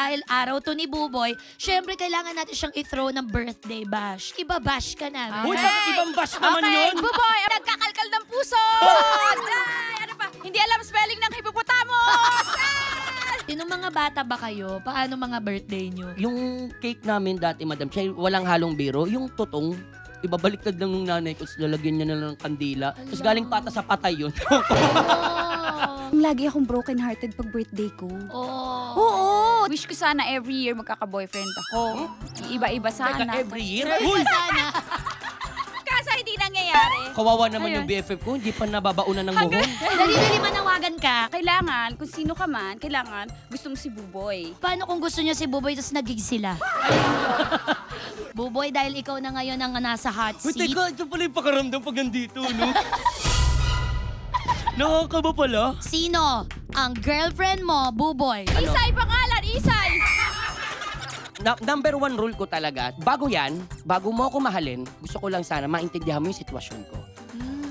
dahil araw to ni Buboy, syempre kailangan natin siyang i-throw ng birthday bash. Iba-bash ka namin. Uy, bakit ibang bash naman yun? Buboy, nagkakalkal ng puso! Ay, ano pa? Hindi alam spelling ng hippopotamus! Yung mga bata ba kayo? Paano mga birthday nyo? Yung cake namin dati, Madam Chay, walang halong biro. Yung totong, ibabaliktad lang ng nanay ko, lalagyan niya na lang ng kandila. Tapos galing pata sa patay yun. Lagi akong broken-hearted pag birthday ko. Oh. Oo! Wish ko sana every year magkaka-boyfriend ako. Iba-iba sana. Teka, every year? Uy! Sana. Kaso hindi nangyayari. Kawawa naman yung BFF ko, hindi pa nababaunan ng buhong. Dali-dali manawagan ka. Kailangan, kung sino ka man, kailangan gusto mo si Buboy. Paano kung gusto niya si Buboy tapos nagig sila? Buboy, dahil ikaw na ngayon ang nasa hot Uy, seat. teka, ito pala yung pakaramdam pag nandito, no? Nakakaba pala. Sino ang girlfriend mo, Buboy? Isay pangalan, Isay! Number one rule ko talaga, bago mo ako mahalin, gusto ko lang sana maintindihan mo yung sitwasyon ko.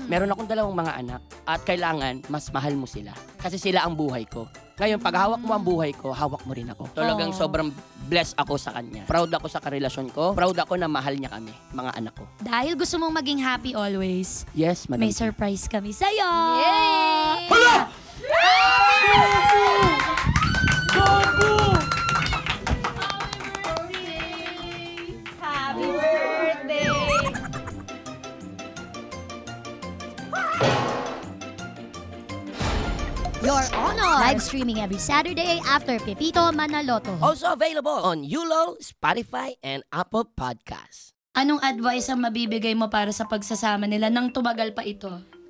Meron akong 2 mga anak at kailangan mas mahal mo sila. Kasi sila ang buhay ko. Ngayon, pag hawak mo ang buhay ko, hawak mo rin ako. Talagang sobrang blessed ako sa kanya. Proud ako sa karelasyon ko. Proud ako na mahal niya kami, mga anak ko. Dahil gusto mong maging happy always, Yes, Madam may Chay. surprise kami sa'yo! Yay! Hala! Gago! Happy birthday! Your Honor! Live streaming every Saturday after Pepito Manaloto. Also available on YOLO, Spotify, and Apple Podcasts. Anong advice ang mabibigay mo para sa pagsasama nila nang tumagal pa ito?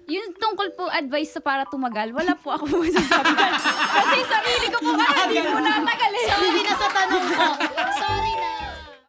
Yung tungkol po advice sa para tumagal, wala po ako masasabi. Kasi sarili ko po hindi po natagal eh. Sabi